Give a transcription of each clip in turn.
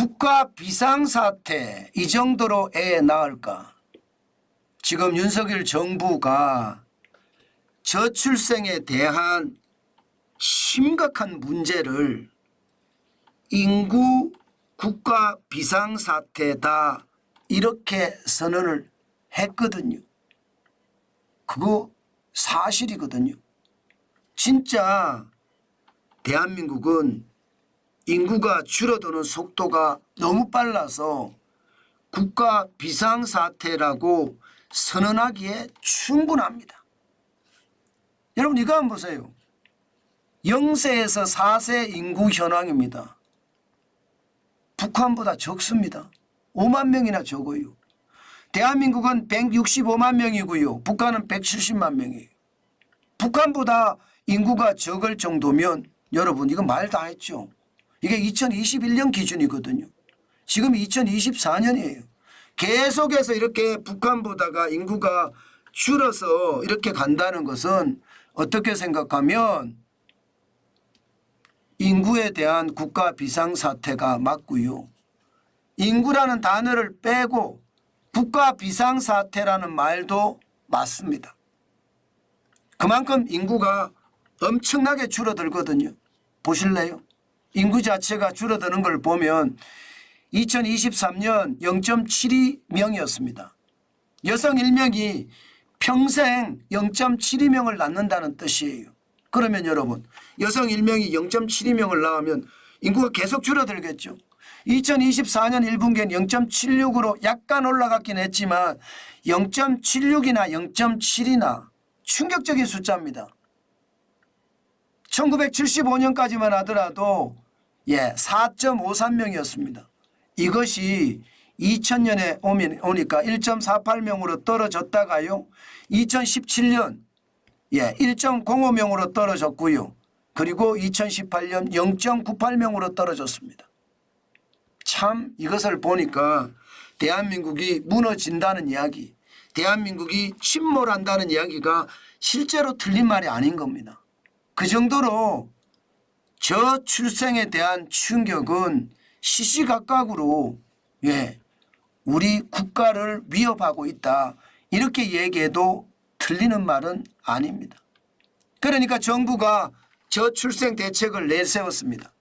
국가 비상사태 이 정도로 애 낳을까? 지금 윤석열 정부가 저출생에 대한 심각한 문제를 인구 국가 비상사태다 이렇게 선언을 했거든요. 그거 사실이거든요. 진짜 대한민국은 인구가 줄어드는 속도가 너무 빨라서 국가 비상사태라고 선언하기에 충분합니다. 여러분 이거 한번 보세요. 0세에서 4세 인구 현황입니다. 북한보다 적습니다. 5만 명이나 적어요. 대한민국은 165만 명이고요. 북한은 170만 명이에요. 북한보다 인구가 적을 정도면 여러분 이거 말 다 했죠. 이게 2021년 기준이거든요. 지금 2024년이에요. 계속해서 이렇게 북한보다가 인구가 줄어서 이렇게 간다는 것은 어떻게 생각하면 인구에 대한 국가 비상사태가 맞고요. 인구라는 단어를 빼고 국가 비상사태라는 말도 맞습니다. 그만큼 인구가 엄청나게 줄어들거든요. 보실래요? 인구 자체가 줄어드는 걸 보면 2023년 0.72명이었습니다. 여성 1명이 평생 0.72명을 낳는다는 뜻이에요. 그러면 여러분 여성 1명이 0.72명을 낳으면 인구가 계속 줄어들겠죠. 2024년 1분기엔 0.76으로 약간 올라갔긴 했지만 0.76이나 0.7이나 충격적인 숫자입니다. 1975년까지만 하더라도 4.53명이었습니다. 이것이 2000년에 오니까 1.48명으로 떨어졌다가요. 2017년 1.05명으로 떨어졌고요. 그리고 2018년 0.98명으로 떨어졌습니다. 참 이것을 보니까 대한민국이 무너진다는 이야기, 대한민국이 침몰한다는 이야기가 실제로 틀린 말이 아닌 겁니다. 그 정도로 저출생에 대한 충격은 시시각각으로 우리 국가를 위협하고 있다. 이렇게 얘기해도 틀리는 말은 아닙니다. 그러니까 정부가 저출생 대책을 내세웠습니다.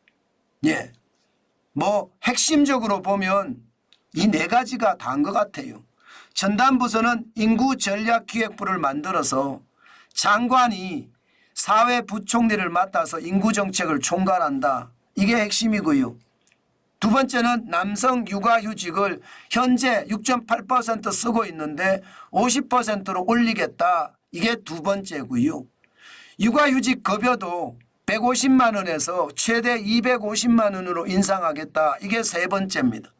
핵심적으로 보면 이 네 가지가 다인 것 같아요. 전담부서는 인구전략기획부를 만들어서 장관이 사회부총리를 맡아서 인구정책을 총괄한다. 이게 핵심이고요. 두 번째는 남성 육아휴직을 현재 6.8% 쓰고 있는데 50%로 올리겠다. 이게 두 번째고요. 육아휴직 급여도 150만 원에서 최대 250만 원으로 인상하겠다. 이게 세 번째입니다.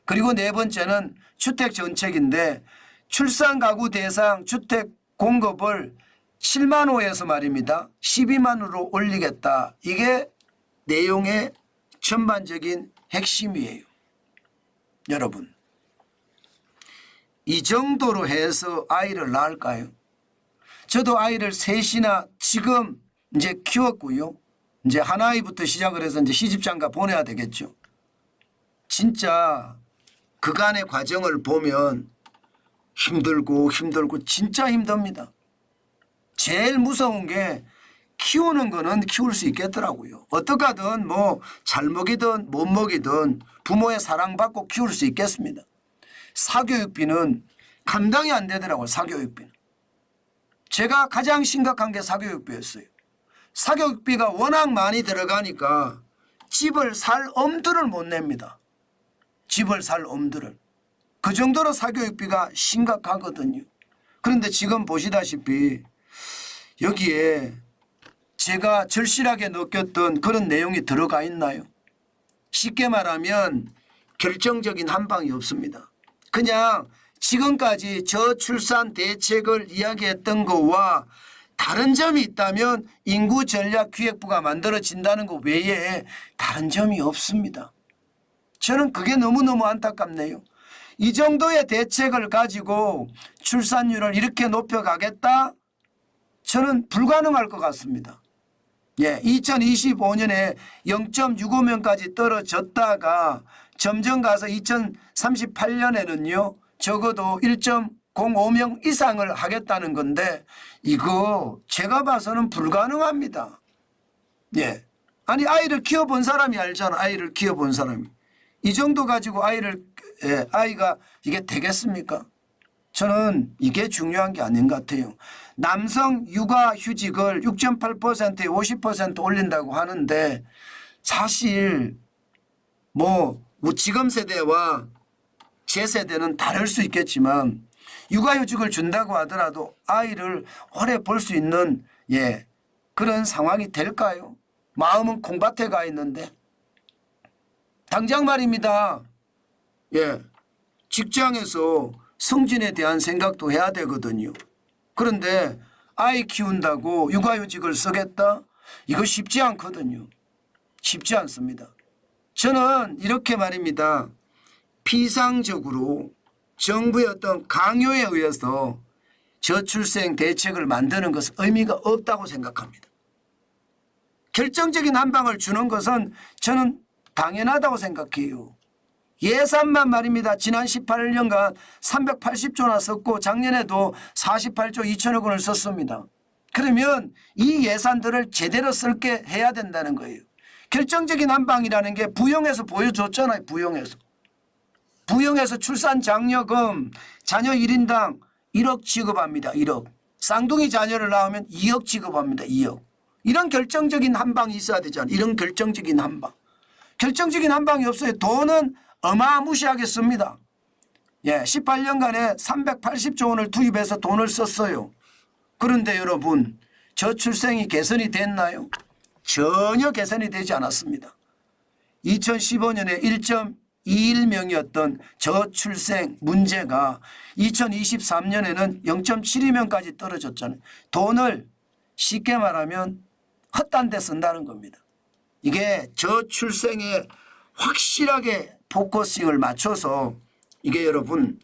그리고 네 번째는 주택정책인데 출산가구 대상 주택 공급을 7만 호에서 말입니다. 12만 호로 올리겠다. 이게 내용의 전반적인 핵심이에요. 여러분 이 정도로 해서 아이를 낳을까요? 저도 아이를 셋이나 지금 이제 키웠고요. 이제 한 아이부터 시작을 해서 이제 시집장가 보내야 되겠죠. 진짜 그간의 과정을 보면 힘들고 진짜 힘듭니다. 제일 무서운 게 키우는 거는 키울 수 있겠더라고요. 어떻게 하든 잘 먹이든 못 먹이든 부모의 사랑받고 키울 수 있겠습니다. 사교육비는 감당이 안 되더라고요. 사교육비는. 제가 가장 심각한 게 사교육비였어요. 사교육비가 워낙 많이 들어가니까 집을 살 엄두를 못 냅니다. 집을 살 엄두를. 그 정도로 사교육비가 심각하거든요. 그런데 지금 보시다시피 여기에 제가 절실하게 느꼈던 그런 내용이 들어가 있나요? 쉽게 말하면 결정적인 한 방이 없습니다. 그냥 지금까지 저출산 대책을 이야기했던 것과 다른 점이 있다면 인구전략기획부가 만들어진다는 것 외에 다른 점이 없습니다. 저는 그게 너무너무 안타깝네요. 이 정도의 대책을 가지고 출산율을 이렇게 높여가겠다? 저는 불가능할 것 같습니다. 예, 2025년에 0.65명까지 떨어졌다가 점점 가서 2038년에는요 적어도 1.05명 이상을 하겠다는 건데 이거 제가 봐서는 불가능합니다. 예, 아니 아이를 키워본 사람이 알잖아. 아이를 키워본 사람이 이 정도 가지고 아이가 이게 되겠습니까? 저는 이게 중요한 게 아닌 것 같아요. 남성 육아휴직을 6.8%에 50% 올린다고 하는데 사실 뭐 지금 세대와 제 세대는 다를 수 있겠지만 육아휴직을 준다고 하더라도 아이를 오래 볼 수 있는 그런 상황이 될까요? 마음은 콩밭에 가 있는데 당장 말입니다. 직장에서 승진에 대한 생각도 해야 되거든요. 그런데 아이 키운다고 육아휴직을 쓰겠다? 이거 쉽지 않거든요. 쉽지 않습니다. 저는 이렇게 말입니다. 피상적으로 정부의 어떤 강요에 의해서 저출생 대책을 만드는 것은 의미가 없다고 생각합니다. 결정적인 한 방을 주는 것은 저는 당연하다고 생각해요. 예산만 말입니다. 지난 18년간 380조나 썼고 작년에도 48조 2천억 원을 썼습니다. 그러면 이 예산들을 제대로 쓸게 해야 된다는 거예요. 결정적인 한 방이라는 게 부영에서 보여줬잖아요. 부영에서 출산 장려금 자녀 1인당 1억 지급합니다. 1억. 쌍둥이 자녀를 낳으면 2억 지급합니다. 2억. 이런 결정적인 한 방이 있어야 되잖아요. 이런 결정적인 한 방. 결정적인 한 방이 없어요. 돈은 어마무시하게 씁니다. 18년간에 380조 원을 투입해서 돈을 썼어요. 그런데 여러분 저출생이 개선이 됐나요? 전혀 개선이 되지 않았습니다. 2015년에 1.21명이었던 저출생 문제가 2023년에는 0.72명까지 떨어졌잖아요. 돈을 쉽게 말하면 헛된 데 쓴다는 겁니다. 이게 저출생에 확실하게 포커싱을 맞춰서 이게 여러분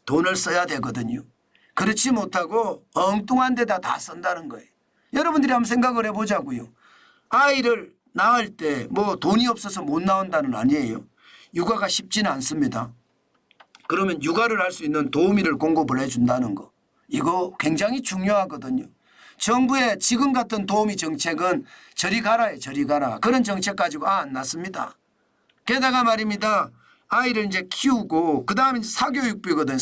돈을 써야 되거든요. 그렇지 못하고 엉뚱한 데다 다 쓴다는 거예요. 여러분들이 한번 생각을 해보자고요. 아이를 낳을 때 뭐 돈이 없어서 못 낳는다는 아니에요. 육아가 쉽지는 않습니다. 그러면 육아를 할 수 있는 도우미를 공급을 해준다는 거. 이거 굉장히 중요하거든요. 정부의 지금 같은 도우미 정책은 저리 가라에 저리 가라. 그런 정책 가지고 안 낳습니다. 게다가 말입니다. 아이를 이제 키우고 그다음에 사교육비거든.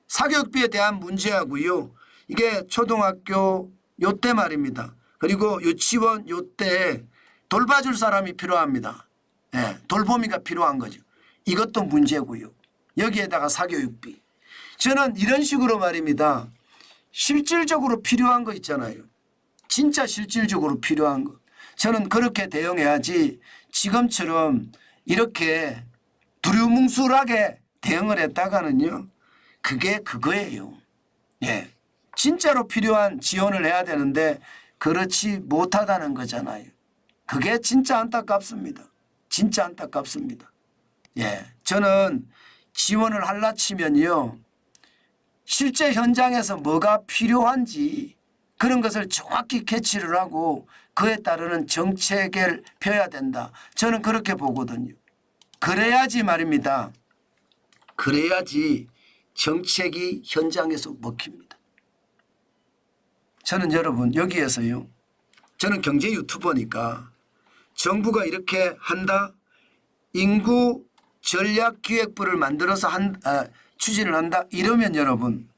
사교육비에 대한 문제하고요. 이게 초등학교 요때 말입니다. 그리고 유치원 요때 돌봐줄 사람이 필요합니다. 돌보미가 필요한 거죠. 이것도 문제고요. 여기에다가 사교육비. 저는 이런 식으로 말입니다. 실질적으로 필요한 거 있잖아요. 진짜 실질적으로 필요한 거. 저는 그렇게 대응해야지 지금처럼 이렇게 두루뭉술하게 대응을 했다가는요. 그게 그거예요. 진짜로 필요한 지원을 해야 되는데 그렇지 못하다는 거잖아요. 그게 진짜 안타깝습니다. 진짜 안타깝습니다. 저는 지원을 하려 치면요. 실제 현장에서 뭐가 필요한지 그런 것을 정확히 캐치를 하고 그에 따르는 정책을 펴야 된다. 저는 그렇게 보거든요. 그래야지 말입니다. 그래야지 정책이 현장에서 먹힙니다. 저는 여러분 여기에서요. 저는 경제 유튜버니까 정부가 이렇게 한다. 인구 전략기획부를 만들어서 추진을 한다. 이러면 여러분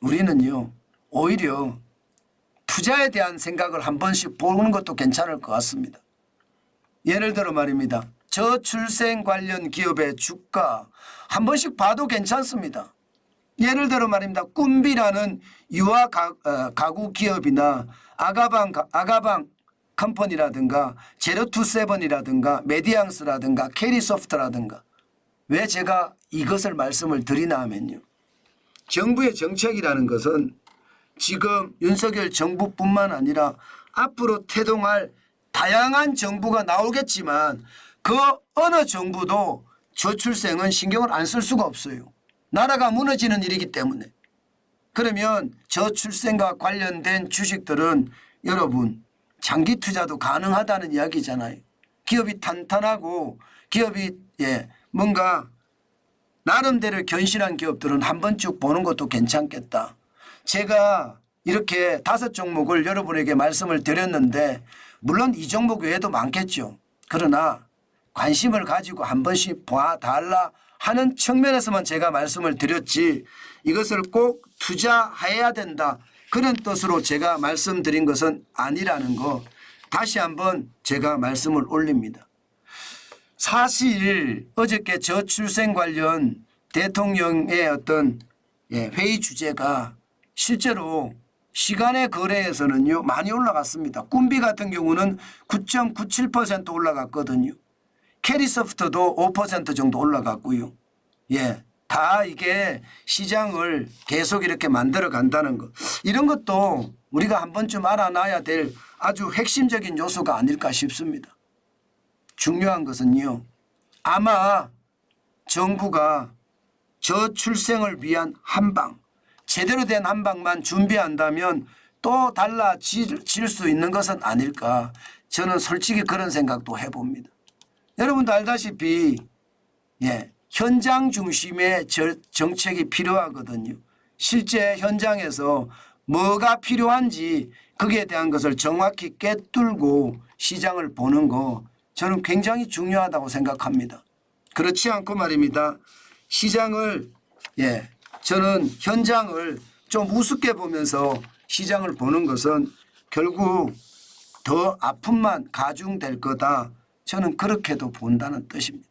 우리는요. 오히려 투자에 대한 생각을 한 번씩 보는 것도 괜찮을 것 같습니다. 예를 들어 말입니다. 저출생 관련 기업의 주가 한 번씩 봐도 괜찮습니다. 예를 들어 말입니다. 꿈비라는 유아 가구 기업이나 아가방 컴퍼니라든가 제로투세븐이라든가 메디앙스라든가 캐리소프트라든가 왜 제가 이것을 말씀을 드리나 하면요. 정부의 정책이라는 것은 지금 윤석열 정부뿐만 아니라 앞으로 태동할 다양한 정부가 나오겠지만 그 어느 정부도 저출생은 신경을 안 쓸 수가 없어요. 나라가 무너지는 일이기 때문에. 그러면 저출생과 관련된 주식들은 여러분 장기 투자도 가능하다는 이야기잖아요. 기업이 탄탄하고 기업이 뭔가 나름대로 견실한 기업들은 한 번 쭉 보는 것도 괜찮겠다. 제가 이렇게 5종목을 여러분에게 말씀을 드렸는데 물론 이 종목 외에도 많겠죠. 그러나 관심을 가지고 한 번씩 봐달라 하는 측면에서만 제가 말씀을 드렸지 이것을 꼭 투자해야 된다. 그런 뜻으로 제가 말씀드린 것은 아니라는 거 다시 한번 제가 말씀을 올립니다. 사실 어저께 저출생 관련 대통령의 어떤 회의 주제가 실제로 시간의 거래에서는요 많이 올라갔습니다. 꿈비 같은 경우는 9.97% 올라갔거든요. 캐리소프트도 5% 정도 올라갔고요. 다 이게 시장을 계속 이렇게 만들어 간다는 것. 이런 것도 우리가 한 번쯤 알아놔야 될 아주 핵심적인 요소가 아닐까 싶습니다. 중요한 것은요. 아마 정부가 저출생을 위한 한방, 제대로 된 한방만 준비한다면 또 달라질 수 있는 것은 아닐까. 저는 솔직히 그런 생각도 해봅니다. 여러분도 알다시피 현장 중심의 정책이 필요하거든요. 실제 현장에서 뭐가 필요한지 거기에 대한 것을 정확히 꿰뚫고 시장을 보는 거 저는 굉장히 중요하다고 생각합니다. 그렇지 않고 말입니다. 시장을 저는 현장을 좀 우습게 보면서 시장을 보는 것은 결국 더 아픔만 가중될 거다. 저는 그렇게도 본다는 뜻입니다.